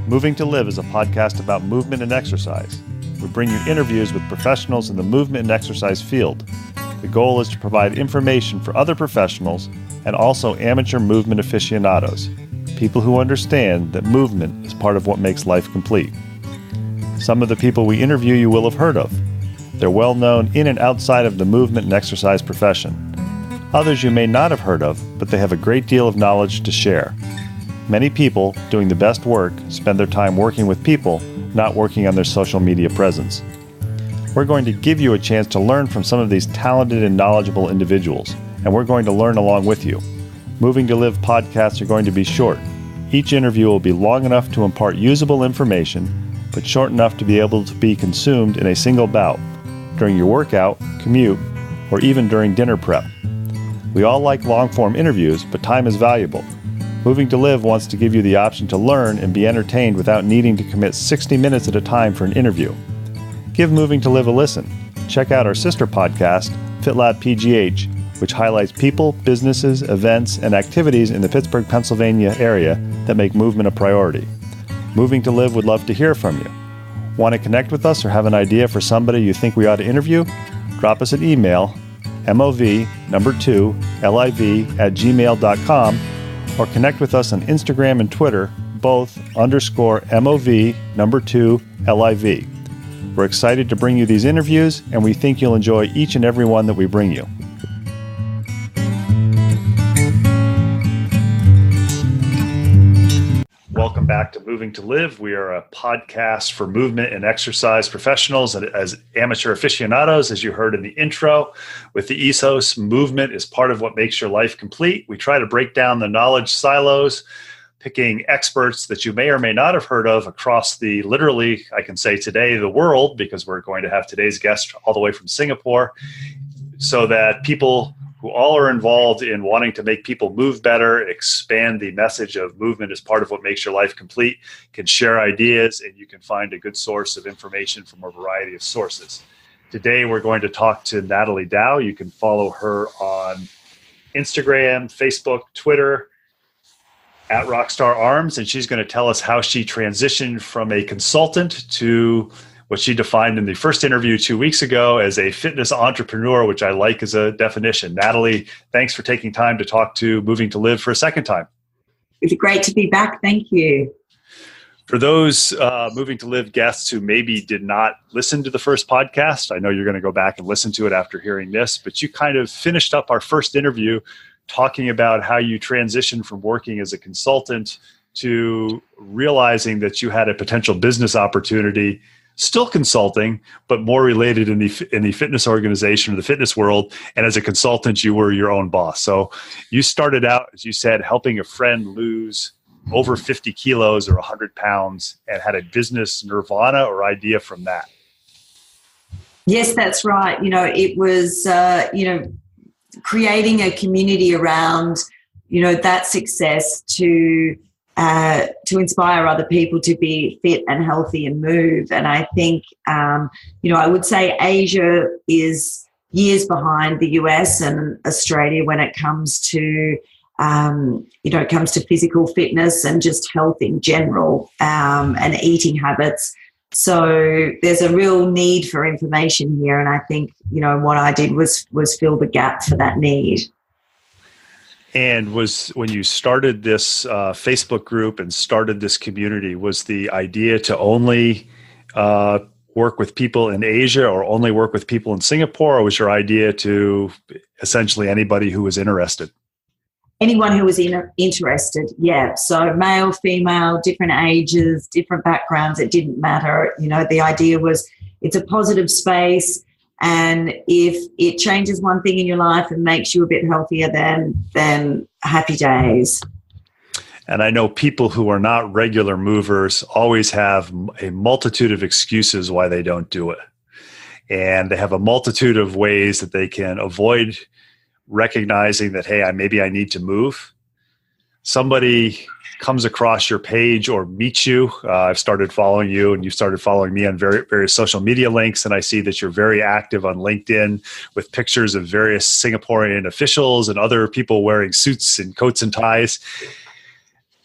Moving to Live is a podcast about movement and exercise. We bring you interviews with professionals in the movement and exercise field. The goal is to provide information for other professionals and also amateur movement aficionados, people who understand that movement is part of what makes life complete. Some of the people we interview you will have heard of. They're well known in and outside of the movement and exercise profession. Others you may not have heard of, but they have a great deal of knowledge to share. Many people doing the best work spend their time working with people, not working on their social media presence. We're going to give you a chance to learn from some of these talented and knowledgeable individuals, and we're going to learn along with you. Moving to Live podcasts are going to be short. Each interview will be long enough to impart usable information, but short enough to be able to be consumed in a single bout, during your workout, commute, or even during dinner prep. We all like long-form interviews, but time is valuable. Moving to Live wants to give you the option to learn and be entertained without needing to commit 60 minutes at a time for an interview. Give Moving to Live a listen. Check out our sister podcast, FitLab PGH, which highlights people, businesses, events, and activities in the Pittsburgh, Pennsylvania area that make movement a priority. Moving to Live would love to hear from you. Want to connect with us or have an idea for somebody you think we ought to interview? Drop us an email, mov2liv@gmail.com, or connect with us on Instagram and Twitter, both _MOV2LIV. We're excited to bring you these interviews, and we think you'll enjoy each and every one that we bring you. Welcome back to Moving to Live. We are a podcast for movement and exercise professionals and as amateur aficionados, as you heard in the intro. With the ethos, movement is part of what makes your life complete. We try to break down the knowledge silos, picking experts that you may or may not have heard of across literally, I can say today, the world, because we're going to have today's guest all the way from Singapore, so that people who all are involved in wanting to make people move better, expand the message of movement as part of what makes your life complete, can share ideas, and you can find a good source of information from a variety of sources. Today, we're going to talk to Natalie Dow. You can follow her on Instagram, Facebook, Twitter, at RockStarArms, and she's going to tell us how she transitioned from a consultant to what she defined in the first interview 2 weeks ago as a fitness entrepreneur, which I like as a definition. Natalie, thanks for taking time to talk to Moving to Live for a second time. It's great to be back. Thank you. For those Moving to Live guests who maybe did not listen to the first podcast, I know you're going to go back and listen to it after hearing this, but you kind of finished up our first interview talking about how you transitioned from working as a consultant to realizing that you had a potential business opportunity, still consulting, but more related in the fitness organization or the fitness world. And as a consultant, you were your own boss. So you started out, as you said, helping a friend lose over 50 kilos or 100 pounds and had a business nirvana or idea from that. Yes, that's right. It was, creating a community around, that success to inspire other people to be fit and healthy and move. And I think, I would say Asia is years behind the US and Australia when it comes to, physical fitness and just health in general, and eating habits. So there's a real need for information here. And I think, what I did was fill the gap for that need. And when you started this Facebook group and started this community, was the idea to only work with people in Asia or only work with people in Singapore, or was your idea to essentially anybody who was interested? Anyone who was interested, yeah. So male, female, different ages, different backgrounds, it didn't matter. The idea was it's a positive space. And if it changes one thing in your life and makes you a bit healthier, then happy days. And I know people who are not regular movers always have a multitude of excuses why they don't do it. And they have a multitude of ways that they can avoid recognizing that, hey, maybe I need to move. somebody comes across your page or meets you, I've started following you and you've started following me on various social media links, and I see that you're very active on LinkedIn with pictures of various Singaporean officials and other people wearing suits and coats and ties.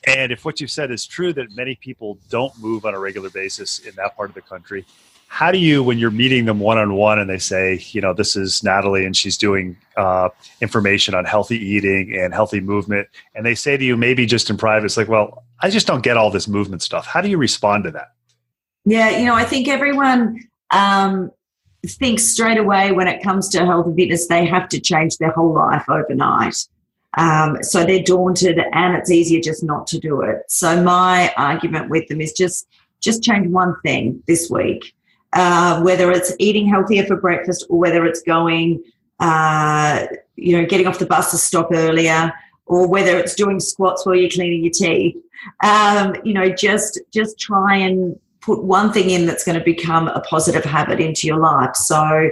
And if what you've said is true, that many people don't move on a regular basis in that part of the country, how do you, when you're meeting them one-on-one and they say, this is Natalie and she's doing information on healthy eating and healthy movement, and they say to you, maybe just in private, it's like, well, I just don't get all this movement stuff. How do you respond to that? Yeah, I think everyone thinks straight away when it comes to health and fitness, they have to change their whole life overnight. So they're daunted and it's easier just not to do it. So my argument with them is just change one thing this week. Whether it's eating healthier for breakfast or whether it's going, getting off the bus to stop earlier, or whether it's doing squats while you're cleaning your teeth, just try and put one thing in that's going to become a positive habit into your life. So,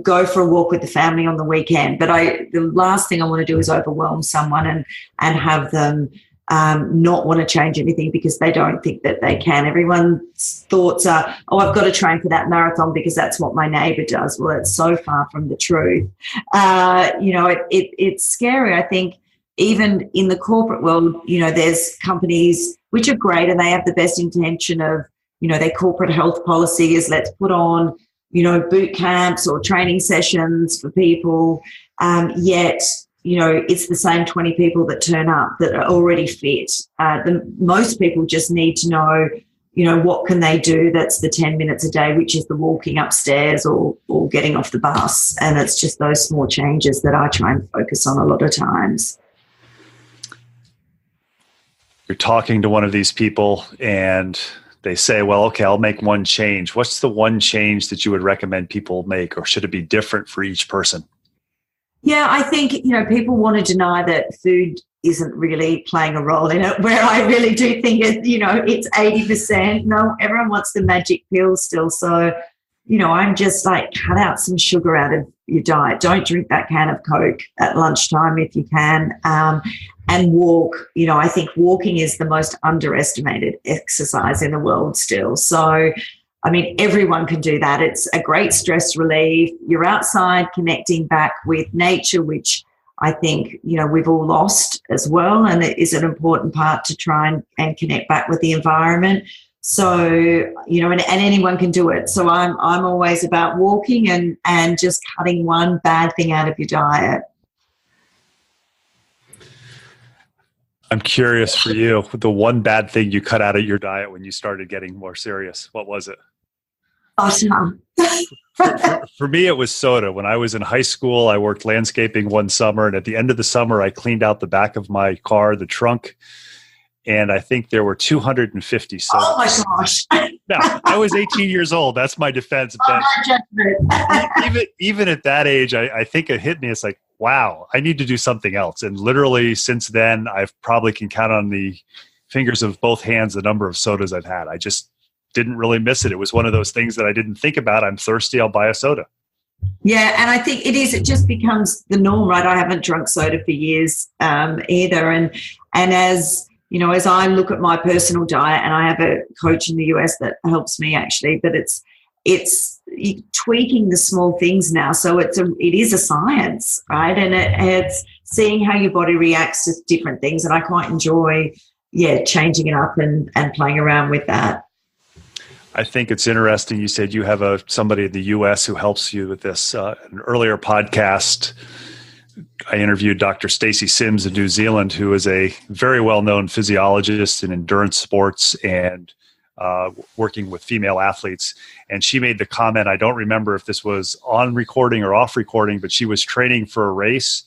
go for a walk with the family on the weekend. But the last thing I want to do is overwhelm someone and have them not want to change anything because they don't think that they can. Everyone's thoughts are, I've got to train for that marathon because that's what my neighbour does. Well, it's so far from the truth. It's scary. I think even in the corporate world, there's companies which are great and they have the best intention of, their corporate health policy is let's put on, boot camps or training sessions for people, yet it's the same 20 people that turn up that are already fit. Most people just need to know, what can they do that's the 10 minutes a day, which is the walking upstairs or getting off the bus. And it's just those small changes that I try and focus on a lot of times. You're talking to one of these people and they say, well, okay, I'll make one change. What's the one change that you would recommend people make, or should it be different for each person? Yeah, I think, people want to deny that food isn't really playing a role in it, where I really do think it's 80%. No, everyone wants the magic pill still. So, I'm just like, cut out some sugar out of your diet. Don't drink that can of Coke at lunchtime if you can. And walk. I think walking is the most underestimated exercise in the world still. So, everyone can do that. It's a great stress relief. You're outside connecting back with nature, which I think, we've all lost as well. And it is an important part to try and connect back with the environment. So, and anyone can do it. So I'm always about walking and just cutting one bad thing out of your diet. I'm curious for you, the one bad thing you cut out of your diet when you started getting more serious, what was it? For me, it was soda. When I was in high school, I worked landscaping one summer, and at the end of the summer, I cleaned out the back of my car, the trunk, and I think there were 250 sodas. Oh, my gosh. Now, I was 18 years old. That's my defense. But even at that age, I think it hit me. It's like, wow, I need to do something else. And literally since then, I've probably can count on the fingers of both hands the number of sodas I've had. I just didn't really miss it. It was one of those things that I didn't think about. I'm thirsty, I'll buy a soda. Yeah, and I think it just becomes the norm, right? I haven't drunk soda for years either. And as as I look at my personal diet, and I have a coach in the US that helps me actually, but it's tweaking the small things now. So it is a science, right? And it's seeing how your body reacts to different things. And I quite enjoy, changing it up and playing around with that. I think it's interesting. You said you have somebody in the U.S. who helps you with this. An earlier podcast, I interviewed Dr. Stacey Sims in New Zealand, who is a very well-known physiologist in endurance sports and working with female athletes. And she made the comment, I don't remember if this was on recording or off recording, but she was training for a race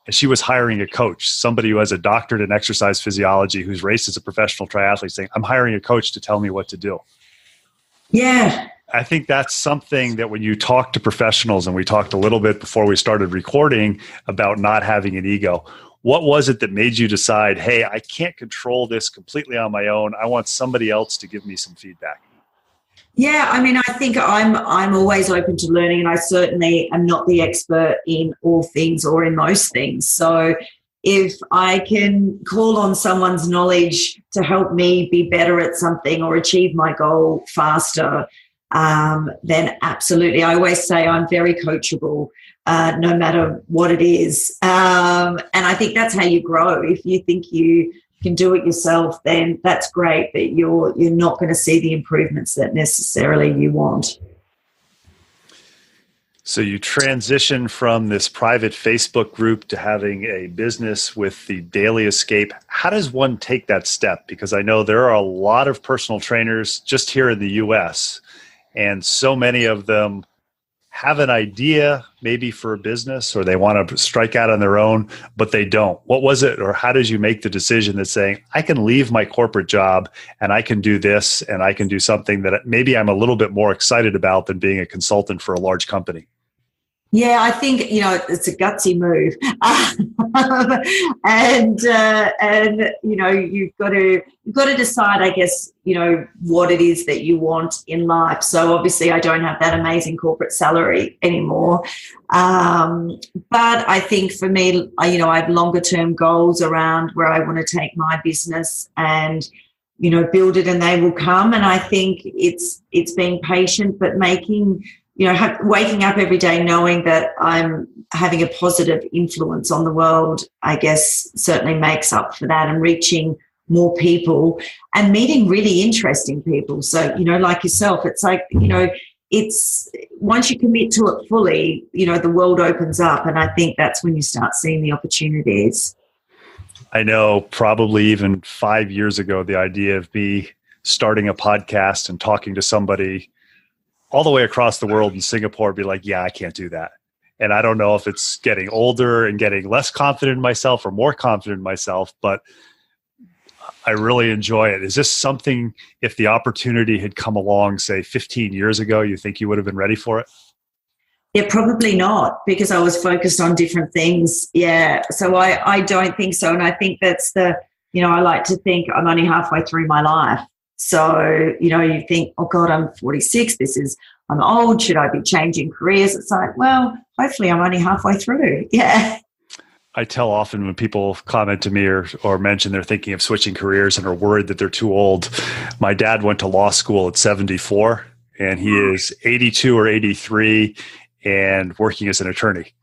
and she was hiring a coach, somebody who has a doctorate in exercise physiology who's raced as a professional triathlete, saying, I'm hiring a coach to tell me what to do. Yeah. I think that's something that when you talk to professionals, and we talked a little bit before we started recording about not having an ego, what was it that made you decide, hey, I can't control this completely on my own. I want somebody else to give me some feedback? Yeah, I think I'm always open to learning, and I certainly am not the expert in all things or in most things. So if I can call on someone's knowledge to help me be better at something or achieve my goal faster, then absolutely. I always say I'm very coachable, no matter what it is. And I think that's how you grow. If you think you can do it yourself, then that's great, but you're not going to see the improvements that necessarily you want. So you transition from this private Facebook group to having a business with the Daily Escape. How does one take that step? Because I know there are a lot of personal trainers just here in the US, and so many of them have an idea maybe for a business, or they want to strike out on their own, but they don't. What was it, or how did you make the decision that saying, I can leave my corporate job and I can do this and I can do something that maybe I'm a little bit more excited about than being a consultant for a large company? Yeah, I think, it's a gutsy move. And you've got to decide, I guess, what it is that you want in life. So obviously I don't have that amazing corporate salary anymore. But I think for me, I have longer term goals around where I want to take my business and, build it, and they will come. And I think it's being patient, but making, waking up every day knowing that I'm having a positive influence on the world, I guess, certainly makes up for that, and reaching more people and meeting really interesting people. So, like yourself, it's like, it's once you commit to it fully, the world opens up. And I think that's when you start seeing the opportunities. I know probably even 5 years ago, the idea of me starting a podcast and talking to somebody all the way across the world in Singapore, be like, yeah, I can't do that. And I don't know if it's getting older and getting less confident in myself or more confident in myself, but I really enjoy it. Is this something, if the opportunity had come along, say 15 years ago, you think you would have been ready for it? Yeah, probably not, because I was focused on different things. Yeah. So I don't think so. And I think that's I like to think I'm only halfway through my life. So, you think, oh God, I'm 46. I'm old. Should I be changing careers? It's like, well, hopefully I'm only halfway through. Yeah. I tell often when people comment to me or mention they're thinking of switching careers and are worried that they're too old. My dad went to law school at 74 and he is 82 or 83 and working as an attorney.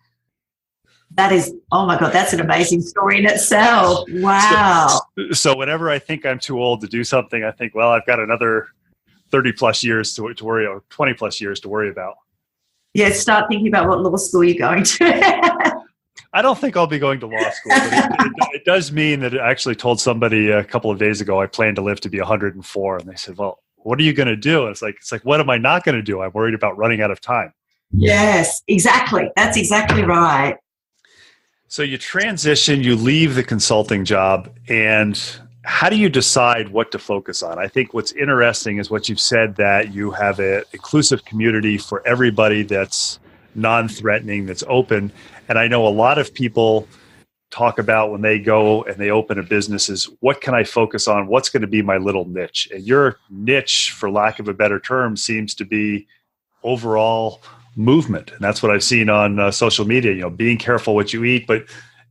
That is, oh my God, that's an amazing story in itself. Wow. So whenever I think I'm too old to do something, I think, well, I've got another 30 plus years to worry, or 20 plus years to worry about. Yeah, start thinking about what law school you're going to. I don't think I'll be going to law school, but it does mean that I actually told somebody a couple of days ago I plan to live to be 104. And they said, well, what are you going to do? And it's like, what am I not going to do? I'm worried about running out of time. Yes, exactly. That's exactly right. So you transition, you leave the consulting job, and how do you decide what to focus on? I think what's interesting is what you've said, that you have an inclusive community for everybody that's non-threatening, that's open. And I know a lot of people talk about when they go and they open a business is, what can I focus on? What's going to be my little niche? And your niche, for lack of a better term, seems to be overall movement. And that's what I've seen on social media, being careful what you eat, but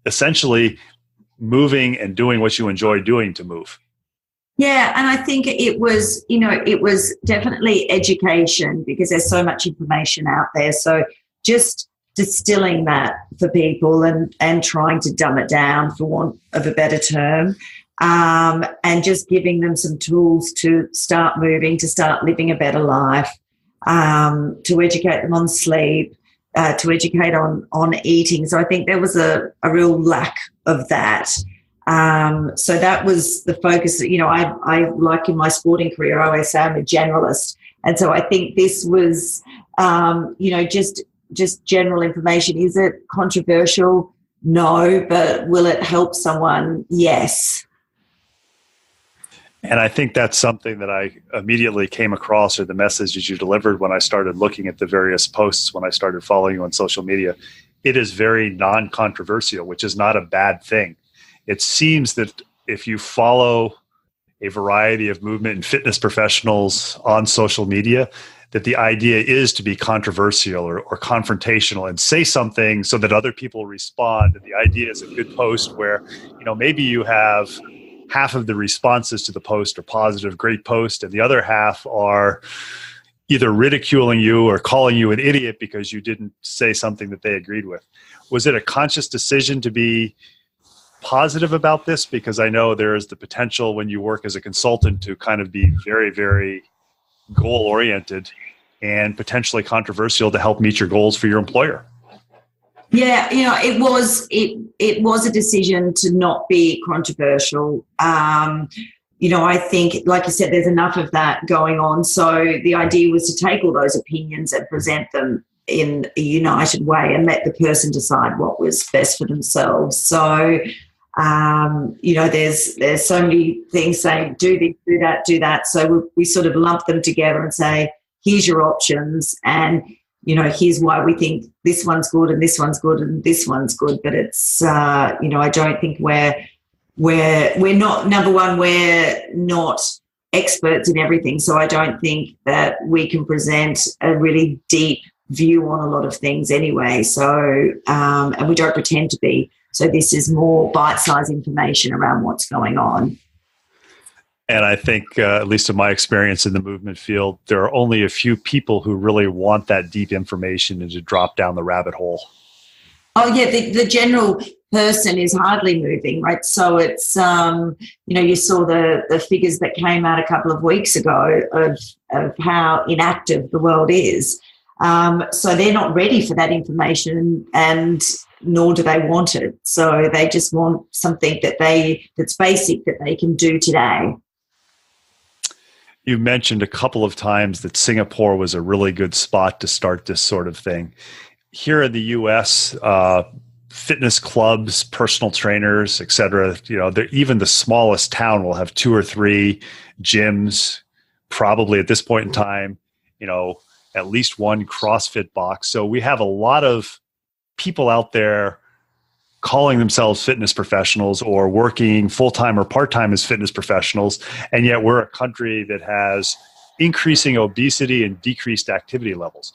essentially moving and doing what you enjoy doing to move. Yeah. And I think it was definitely education, because there's so much information out there. So just distilling that for people and trying to dumb it down, for want of a better term, and just giving them some tools to start moving, to start living a better life. To educate them on sleep, to educate on eating. So I think there was a real lack of that. So that was the focus. I like in my sporting career, I always say I'm a generalist. And so I think this was, just general information. Is it controversial? No. But will it help someone? Yes. And I think that's something that I immediately came across, or the messages you delivered when I started looking at the various posts, when I started following you on social media. It is very non-controversial, which is not a bad thing. It seems that if you follow a variety of movement and fitness professionals on social media, that the idea is to be controversial or confrontational and say something so that other people respond. And the idea is a good post where, maybe you have half of the responses to the post are positive, great post, and the other half are either ridiculing you or calling you an idiot because you didn't say something that they agreed with. Was it a conscious decision to be positive about this? Because I know there is the potential when you work as a consultant to kind of be very, very goal-oriented and potentially controversial to help meet your goals for your employer. Yeah, it was a decision to not be controversial. I think, like you said, there's enough of that going on. So the idea was to take all those opinions and present them in a united way and let the person decide what was best for themselves. So, there's so many things saying, do this, do that. So we sort of lump them together and say, here's your options, and here's why we think this one's good and this one's good and this one's good. But it's I don't think we're not, number one, we're not experts in everything. So I don't think that we can present a really deep view on a lot of things anyway. So and we don't pretend to be. So this is more bite-sized information around what's going on. And I think, at least in my experience in the movement field, there are only a few people who really want that deep information and to drop down the rabbit hole. Oh, yeah, the general person is hardly moving, right? So it's, you saw the figures that came out a couple of weeks ago of how inactive the world is. So they're not ready for that information, and nor do they want it. So they just want something that's basic that they can do today. You mentioned a couple of times that Singapore was a really good spot to start this sort of thing. Here in the U.S., fitness clubs, personal trainers, et cetera, even the smallest town will have 2 or 3 gyms, probably at this point in time, at least one CrossFit box. So we have a lot of people out there calling themselves fitness professionals or working full-time or part-time as fitness professionals, and yet we're a country that has increasing obesity and decreased activity levels.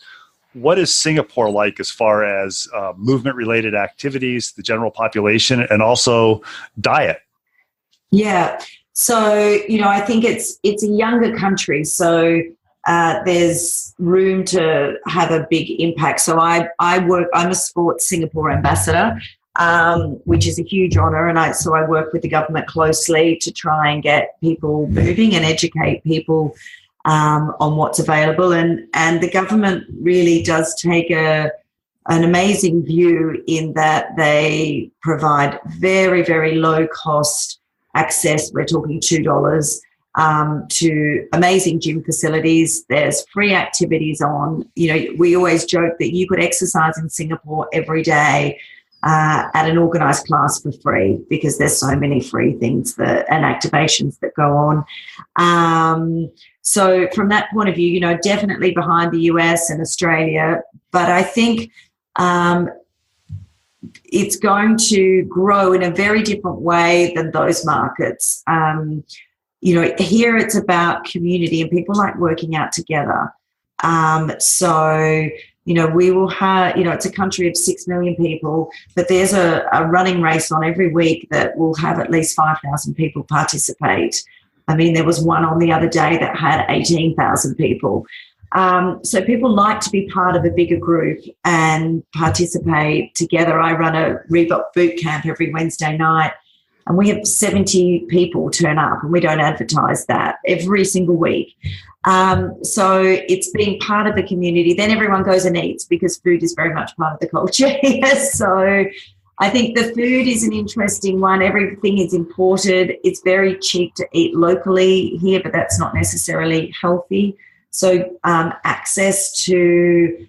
What is Singapore like as far as movement-related activities, the general population, and also diet? Yeah. So, I think it's a younger country, so there's room to have a big impact. So I'm a Sports Singapore ambassador, which is a huge honour. And I work with the government closely to try and get people moving and educate people on what's available. And the government really does take an amazing view in that they provide very, very low cost access. We're talking $2 to amazing gym facilities. There's free activities on. We always joke that you could exercise in Singapore every day at an organised class for free, because there's so many free things and activations that go on. So from that point of view, definitely behind the US and Australia, but I think it's going to grow in a very different way than those markets. Here it's about community, and people like working out together. We will have, it's a country of 6 million people, but there's a running race on every week that will have at least 5,000 people participate. I mean, there was one on the other day that had 18,000 people. So people like to be part of a bigger group and participate together. I run a Reebok boot camp every Wednesday night, and we have 70 people turn up, and we don't advertise that every single week. So it's being part of the community. Then everyone goes and eats, because food is very much part of the culture here. So I think the food is an interesting one. Everything is imported. It's very cheap to eat locally here, but that's not necessarily healthy. So access to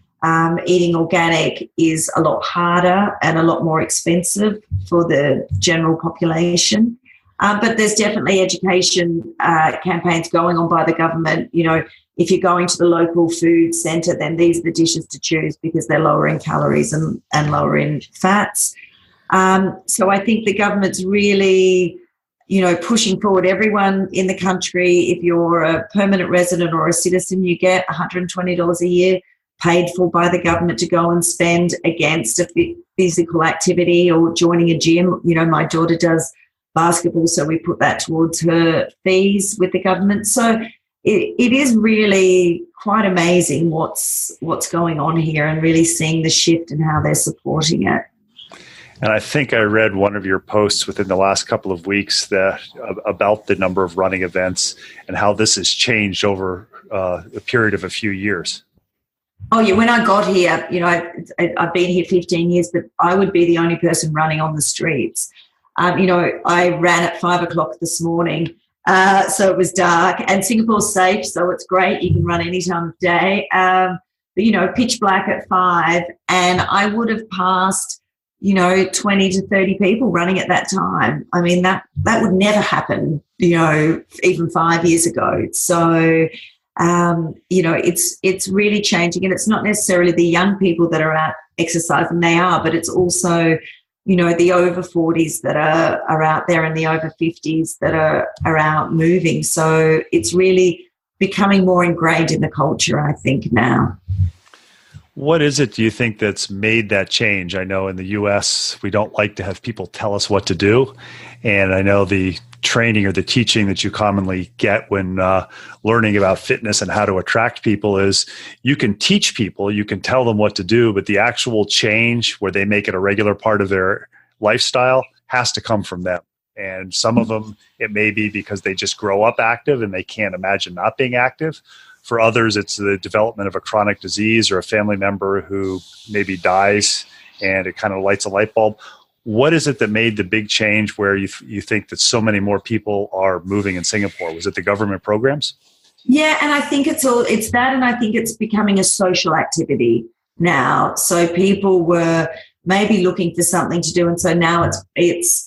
eating organic is a lot harder and a lot more expensive for the general population. But there's definitely education campaigns going on by the government. If you're going to the local food centre, then these are the dishes to choose, because they're lower in calories and lower in fats. So I think the government's really pushing forward everyone in the country. If you're a permanent resident or a citizen, you get $120 a year paid for by the government to go and spend against a physical activity or joining a gym. My daughter does basketball, so we put that towards her fees with the government. So it is really quite amazing what's going on here, and really seeing the shift and how they're supporting it. And I think I read one of your posts within the last couple of weeks that about the number of running events and how this has changed over a period of a few years. Oh, yeah. When I got here, I've been here 15 years, but I would be the only person running on the streets. I ran at 5 o'clock this morning, so it was dark, and Singapore's safe, so it's great. You can run any time of day. But, pitch black at 5, and I would have passed 20 to 30 people running at that time. I mean, that would never happen, even 5 years ago. So, it's really changing, and it's not necessarily the young people that are out exercising, they are, but it's also, the over 40s that are out there, and the over 50s that are out moving. So it's really becoming more ingrained in the culture, I think, now. What is it, do you think, that's made that change? I know in the U.S., we don't like to have people tell us what to do. And I know the training or the teaching that you commonly get when learning about fitness and how to attract people is you can teach people, you can tell them what to do, but the actual change where they make it a regular part of their lifestyle has to come from them. And some of them, it may be because they just grow up active and they can't imagine not being active. For others, it's the development of a chronic disease or a family member who maybe dies and it kind of lights a light bulb. What is it that made the big change where you think that so many more people are moving in Singapore? Was it the government programs? Yeah, and I think it's that, and I think it's becoming a social activity now. So people were maybe looking for something to do, and so now it's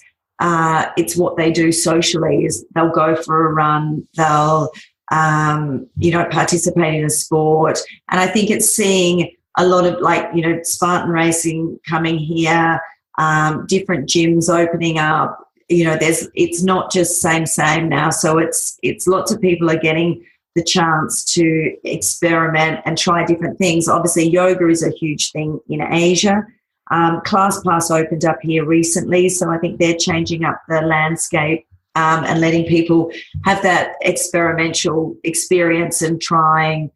what they do socially. Is they'll go for a run, they'll participate in a sport, and I think it's seeing a lot of Spartan racing coming here. Different gyms opening up, it's not just same now. So it's lots of people are getting the chance to experiment and try different things. Obviously, yoga is a huge thing in Asia. ClassPass opened up here recently, so I think they're changing up the landscape and letting people have that experimental experience and trying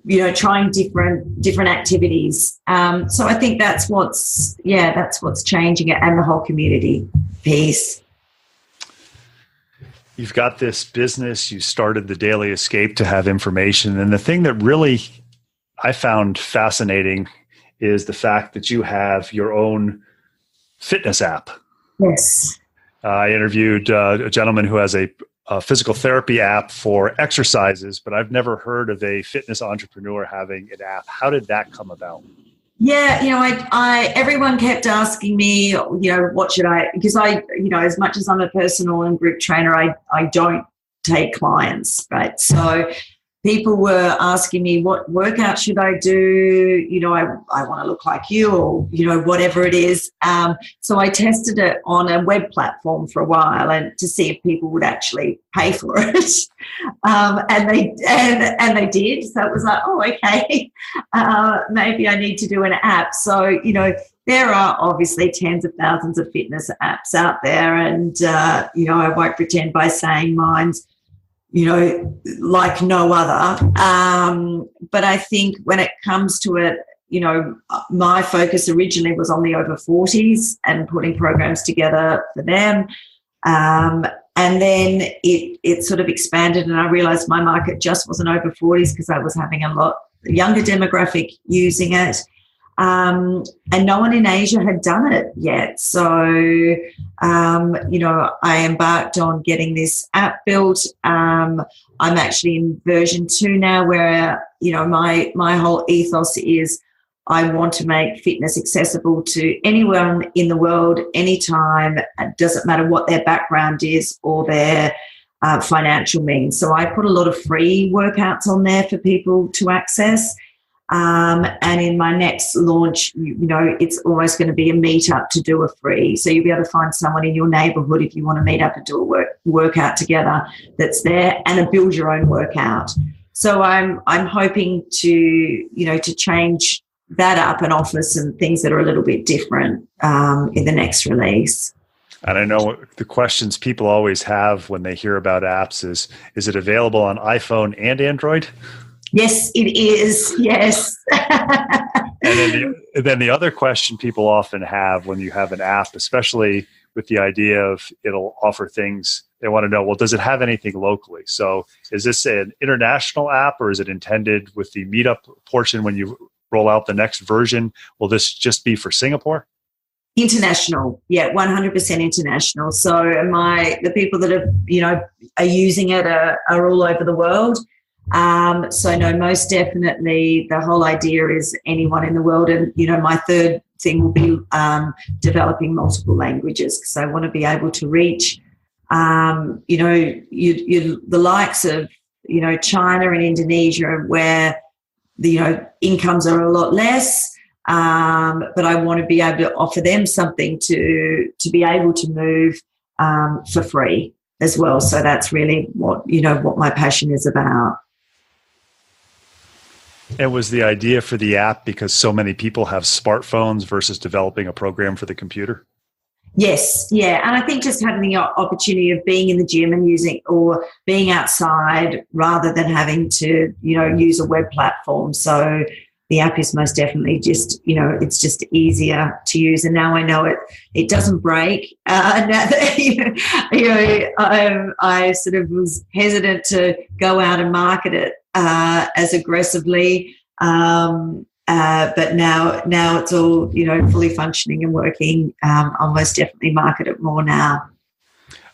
different activities. So I think that's what's changing it, and the whole community piece. You've got this business, you started the Daily Escape to have information. And the thing that really I found fascinating is the fact that you have your own fitness app. Yes. I interviewed a gentleman who has a physical therapy app for exercises, but I've never heard of a fitness entrepreneur having an app. How did that come about? Yeah, I everyone kept asking me, what should I, because I, as much as I'm a personal and group trainer, I don't take clients, right? So people were asking me, what workout should I do? I want to look like you, or, whatever it is. So I tested it on a web platform for a while, and to see if people would actually pay for it. And they did. So it was like, oh, okay, maybe I need to do an app. So, there are obviously tens of thousands of fitness apps out there. And, I won't pretend by saying mine's, like no other. But I think when it comes to it, my focus originally was on the over 40s and putting programs together for them. And then it sort of expanded, and I realized my market just wasn't over 40s because I was having a lot younger demographic using it. And no one in Asia had done it yet. So, I embarked on getting this app built. I'm actually in version 2 now, where, my whole ethos is I want to make fitness accessible to anyone in the world, anytime. It doesn't matter what their background is or their financial means. So I put a lot of free workouts on there for people to access. And in my next launch, it's almost going to be a meetup to do a free. So you'll be able to find someone in your neighborhood if you want to meet up and do a workout together that's there, and a build your own workout. So I'm hoping to change that up and offer some things that are a little bit different in the next release. And I know the questions people always have when they hear about apps is it available on iPhone and Android? Yes, it is. Yes. And then the other question people often have when you have an app, especially with the idea of it'll offer things, they want to know, well, does it have anything locally? So is this an international app, or is it intended with the meetup portion when you roll out the next version? Will this just be for Singapore? International, yeah, 100% international. So the people that are using it are all over the world. So no, most definitely the whole idea is anyone in the world. And, my third thing will be developing multiple languages, because I want to be able to reach, the likes of, China and Indonesia, where the, incomes are a lot less. But I want to be able to offer them something to be able to move for free as well. So that's really what my passion is about. And was the idea for the app because so many people have smartphones versus developing a program for the computer? Yes, yeah. And I think just having the opportunity of being in the gym and using, or being outside rather than having to, use a web platform. So the app is most definitely just, it's just easier to use. And now I know it doesn't break. Now that, I sort of was hesitant to go out and market it as aggressively. But now it's all, fully functioning and working. I'll most definitely market it more now.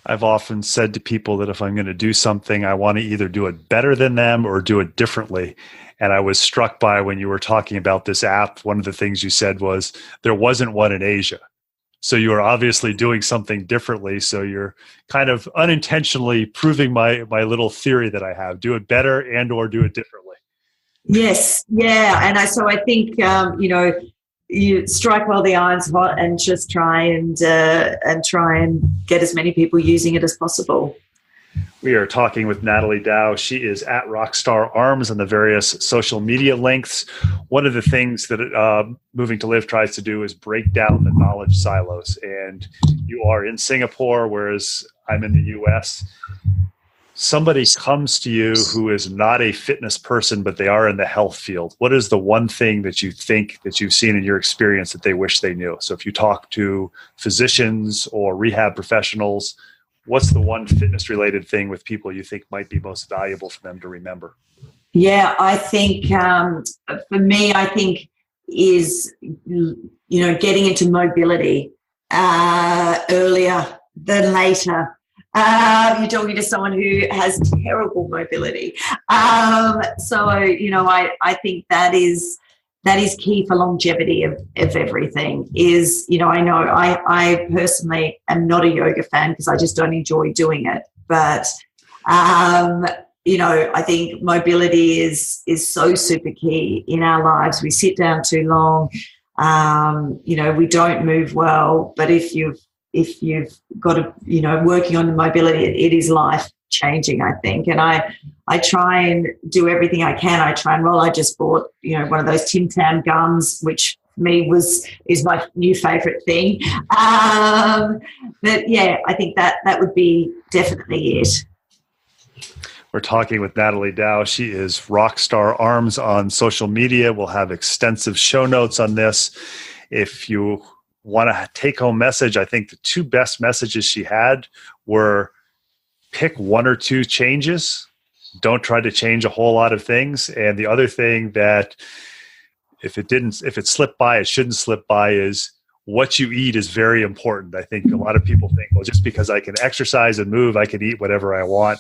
I've often said to people that if I'm going to do something, I want to either do it better than them or do it differently. And I was struck by, when you were talking about this app, one of the things you said was there wasn't one in Asia. So you are obviously doing something differently. So you're kind of unintentionally proving my little theory that I have: do it better and or do it differently. Yes, yeah. And so I think, you strike while the iron's hot, and just try and get as many people using it as possible. We are talking with Natalie Dow. She is at RockStarArms on the various social media links. One of the things that Moving2Live tries to do is break down the knowledge silos. And you are in Singapore, whereas I'm in the US. Somebody comes to you who is not a fitness person, but they are in the health field. What is the one thing that you think that you've seen in your experience that they wish they knew? So if you talk to physicians or rehab professionals, what's the one fitness-related thing with people you think might be most valuable for them to remember? Yeah, I think for me, is, getting into mobility earlier than later. You're talking to someone who has terrible mobility. So, I think that is key for longevity of everything. Is, I know I personally am not a yoga fan because I just don't enjoy doing it. But, I think mobility is so super key in our lives. We sit down too long. We don't move well. But if you've got to, working on the mobility, it is life changing, I think. And I try and do everything I can. I try and roll. I just bought, one of those Tim Tam gums, which for me is my new favorite thing. But yeah, I think that would be definitely it. We're talking with Natalie Dow. She is RockStarArms on social media. We'll have extensive show notes on this. If you want a take-home message, I think the two best messages she had were: pick one or two changes. Don't try to change a whole lot of things. And the other thing that if it slipped by, it shouldn't slip by, is what you eat is very important. I think a lot of people think, well, just because I can exercise and move, I can eat whatever I want.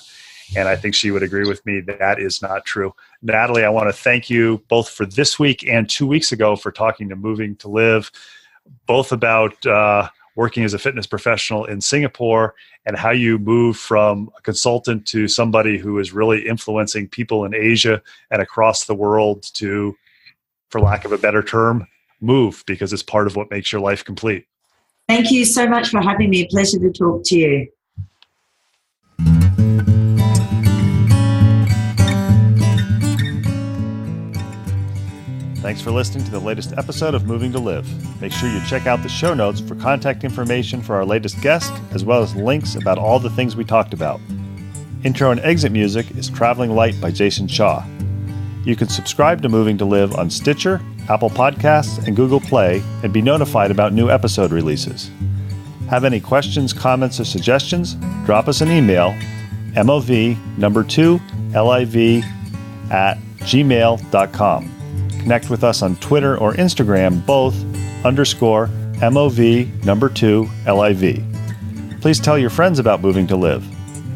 And I think she would agree with me that is not true. Natalie, I want to thank you both for this week and 2 weeks ago for talking to Moving2Live, both about working as a fitness professional in Singapore and how you move from a consultant to somebody who is really influencing people in Asia and across the world to for lack of a better term, move, because it's part of what makes your life complete. Thank you so much for having me. A pleasure to talk to you. Thanks for listening to the latest episode of Moving to Live. Make sure you check out the show notes for contact information for our latest guest, as well as links about all the things we talked about. Intro and exit music is Traveling Light by Jason Shaw. You can subscribe to Moving to Live on Stitcher, Apple Podcasts, and Google Play, and be notified about new episode releases. Have any questions, comments, or suggestions? Drop us an email, mov2liv@gmail.com. Connect with us on Twitter or Instagram, both _MOV2LIV. Please tell your friends about Moving to Live.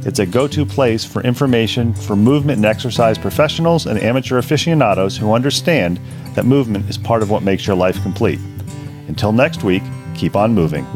It's a go-to place for information for movement and exercise professionals and amateur aficionados who understand that movement is part of what makes your life complete. Until next week, keep on moving.